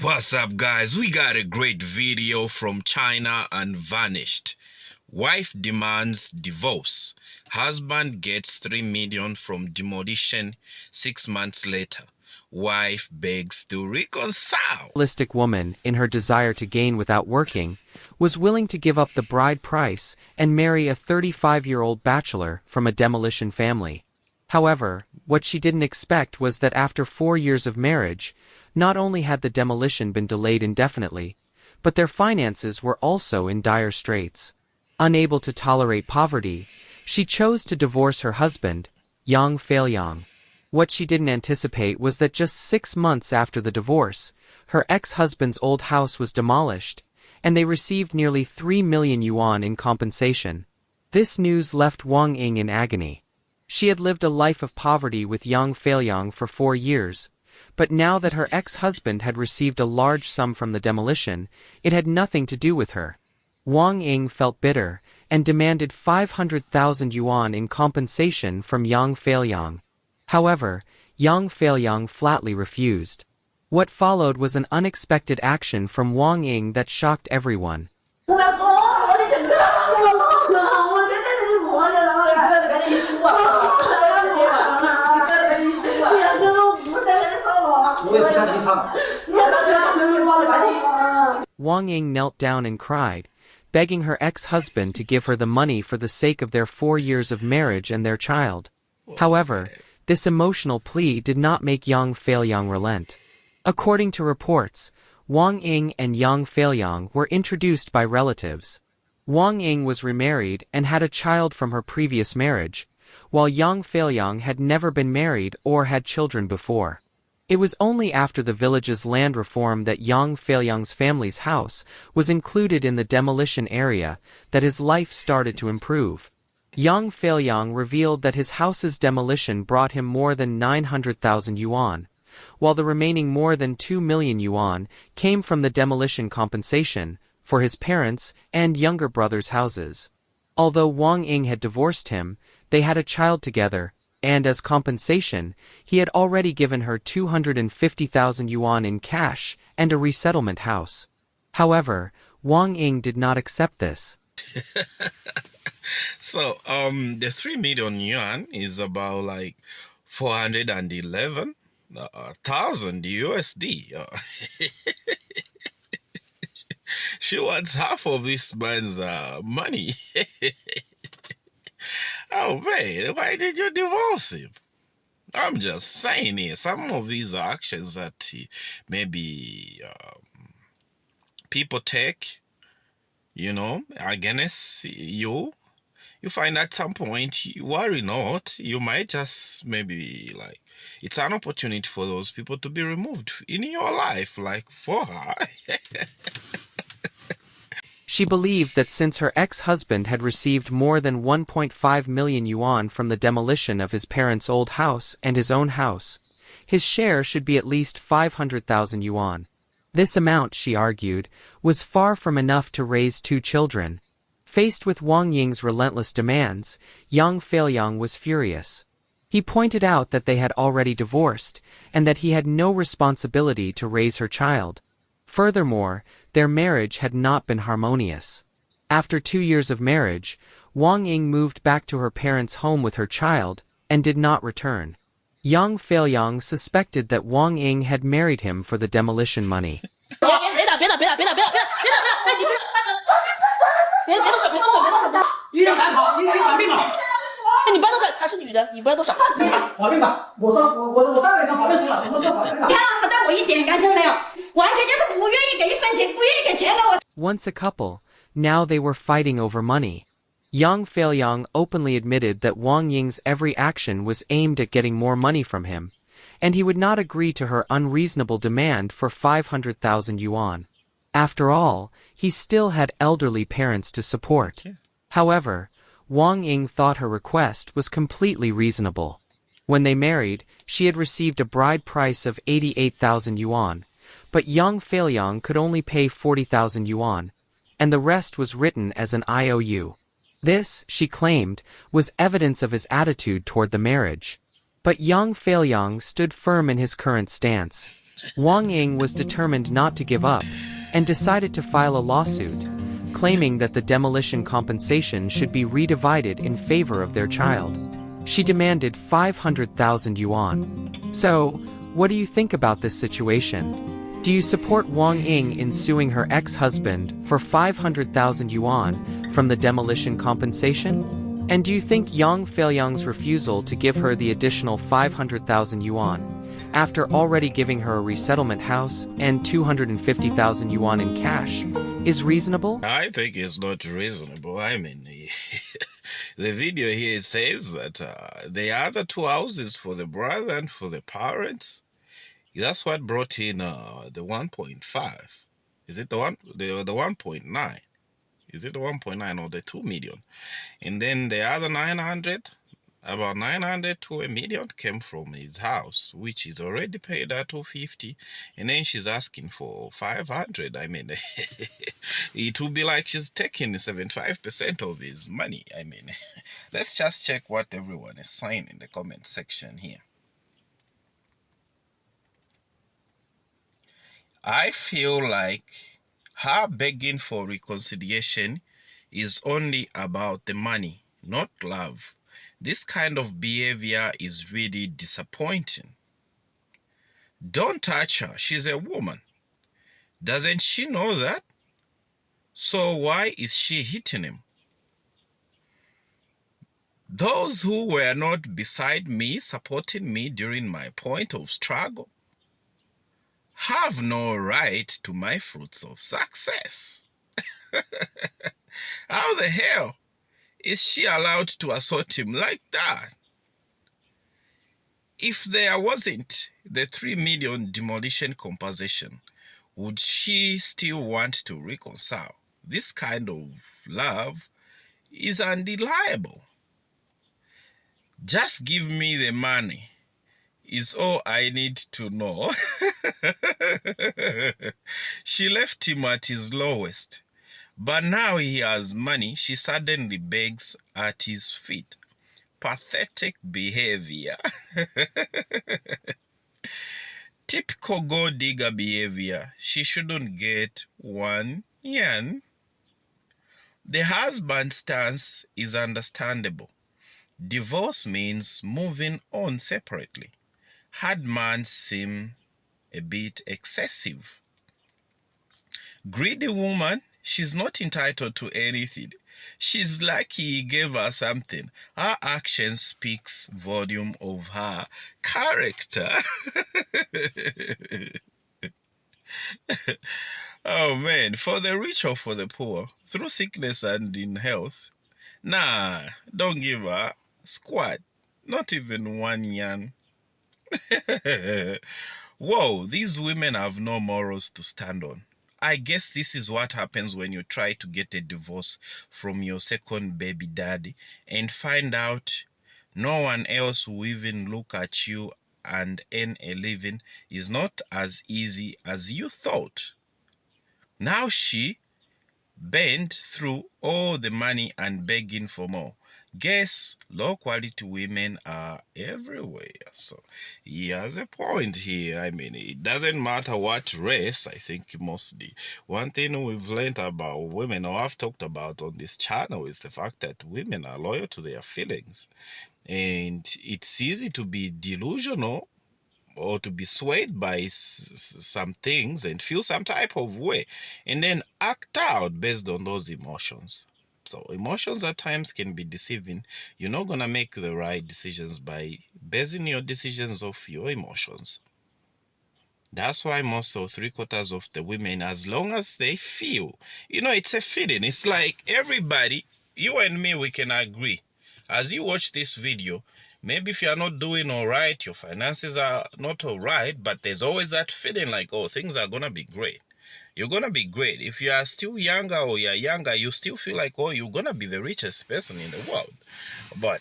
What's up, guys? We got a great video from China and vanished. Wife demands divorce. Husband gets 3 million from Demolition 6 months later. Wife begs to reconcile. Realistic woman, in her desire to gain without working, was willing to give up the bride price and marry a 35-year-old bachelor from a demolition family. However, what she didn't expect was that after 4 years of marriage, not only had the demolition been delayed indefinitely, but their finances were also in dire straits. Unable to tolerate poverty, she chose to divorce her husband, Yang Feiliang. What she didn't anticipate was that just 6 months after the divorce, her ex-husband's old house was demolished, and they received nearly 3 million yuan in compensation. This news left Wang Ying in agony. She had lived a life of poverty with Yang Feiliang for 4 years, but now that her ex-husband had received a large sum from the demolition, it had nothing to do with her. Wang Ying felt bitter and demanded 500,000 yuan in compensation from Yang Feiliang. However, Yang Feiliang flatly refused. What followed was an unexpected action from Wang Ying that shocked everyone. Wang Ying knelt down and cried, begging her ex-husband to give her the money for the sake of their 4 years of marriage and their child. However, this emotional plea did not make Yang Feiliang relent. According to reports, Wang Ying and Yang Feiliang were introduced by relatives. Wang Ying was remarried and had a child from her previous marriage, while Yang Feiliang had never been married or had children before. It was only after the village's land reform that Yang Feiliang's family's house was included in the demolition area that his life started to improve. Yang Feiliang revealed that his house's demolition brought him more than 900,000 yuan, while the remaining more than 2 million yuan came from the demolition compensation for his parents' and younger brother's houses. Although Wang Ying had divorced him, they had a child together, and as compensation, he had already given her 250,000 yuan in cash and a resettlement house. However, Wang Ying did not accept this. So, the 3 million yuan is about like 411,000 USD. She wants half of this man's money. Oh man, why did you divorce him? I'm just saying here, some of these are actions that maybe people take, against you. You find at some point, you worry not, you might just maybe like, it's an opportunity for those people to be removed in your life, like for her. She believed that since her ex-husband had received more than 1.5 million yuan from the demolition of his parents' old house and his own house, his share should be at least 500,000 yuan. This amount, she argued, was far from enough to raise 2 children. Faced with Wang Ying's relentless demands, Yang Feiliang was furious. He pointed out that they had already divorced, and that he had no responsibility to raise her child. Furthermore, their marriage had not been harmonious. After 2 years of marriage, Wang Ying moved back to her parents' home with her child, and did not return. Yang Feiliang suspected that Wang Ying had married him for the demolition money. Once a couple, now they were fighting over money. Yang Feiliang openly admitted that Wang Ying's every action was aimed at getting more money from him, and he would not agree to her unreasonable demand for 500,000 yuan. After all, he still had elderly parents to support. However, Wang Ying thought her request was completely reasonable. When they married, she had received a bride price of 88,000 yuan, but Yang Feiliang could only pay 40,000 yuan, and the rest was written as an IOU. This, she claimed, was evidence of his attitude toward the marriage. But Yang Feiliang stood firm in his current stance. Wang Ying was determined not to give up, and decided to file a lawsuit, claiming that the demolition compensation should be redivided in favor of their child. She demanded 500,000 yuan. So, what do you think about this situation? Do you support Wang Ying in suing her ex-husband for 500,000 yuan from the demolition compensation? And do you think Yang Feiliang's refusal to give her the additional 500,000 yuan, after already giving her a resettlement house and 250,000 yuan in cash, is reasonable? I think it's not reasonable. I mean, the video here says that the other two houses for the brother and for the parents, that's what brought in the 1.5. Is it the 1.9? Is it the 1.9 or the 2 million? And then the other 900, about 900 to a million came from his house, which is already paid at 250, and then she's asking for 500. I mean, it would be like she's taking 75% of his money. I mean, let's just check what everyone is saying in the comment section here. I feel like her begging for reconciliation is only about the money, not love. This kind of behavior is really disappointing. Don't touch her. She's a woman. Doesn't she know that? So why is she hitting him? Those who were not beside me, supporting me during my point of struggle, have no right to my fruits of success. How the hell is she allowed to assault him like that? If there wasn't the 3 million demolition compensation, would she still want to reconcile? This kind of love is undeniable. Just give me the money is all I need to know. She left him at his lowest, but now he has money, she suddenly begs at his feet. Pathetic behavior. Typical gold digger behavior. She shouldn't get 1 yuan. The husband's stance is understandable. Divorce means moving on separately. Hard man seem a bit excessive. Greedy woman, she's not entitled to anything. She's lucky he gave her something. Her action speaks volume of her character. Oh man, for the rich or for the poor, through sickness and in health, nah, don't give her squat, not even 1 yuan. Whoa, these women have no morals to stand on. I guess this is what happens when you try to get a divorce from your second baby daddy and find out no one else will even look at you and earn a living is not as easy as you thought. Now she bent through all the money and begging for more. Guess low quality women are everywhere. So he has a point here. I mean, it doesn't matter what race. I think mostly one thing we've learned about women, or I've talked about on this channel, is the fact that women are loyal to their feelings, and it's easy to be delusional or to be swayed by some things and feel some type of way and then act out based on those emotions. So emotions at times can be deceiving. You're not going to make the right decisions by basing your decisions off your emotions. That's why most or 3/4 of the women, as long as they feel, it's a feeling. It's like everybody, you and me, we can agree. As you watch this video, maybe if you're not doing all right, your finances are not all right, but there's always that feeling like, oh, things are going to be great. You're going to be great. If you are still younger or you're younger, you still feel like, oh, you're going to be the richest person in the world. But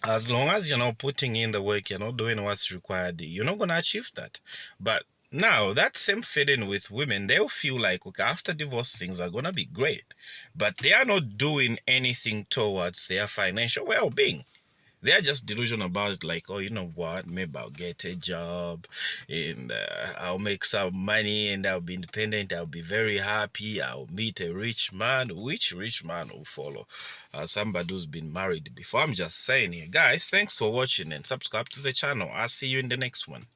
as long as you're not putting in the work, you're not doing what's required, you're not going to achieve that. But now, that same feeling with women, they'll feel like, okay, after divorce, things are going to be great. But they are not doing anything towards their financial well-being. They are just delusional about it, like, oh, you know what, maybe I'll get a job and I'll make some money and I'll be independent, I'll be very happy, I'll meet a rich man. Which rich man will follow somebody who's been married before? I'm just saying here. Guys, thanks for watching and subscribe to the channel. I'll see you in the next one.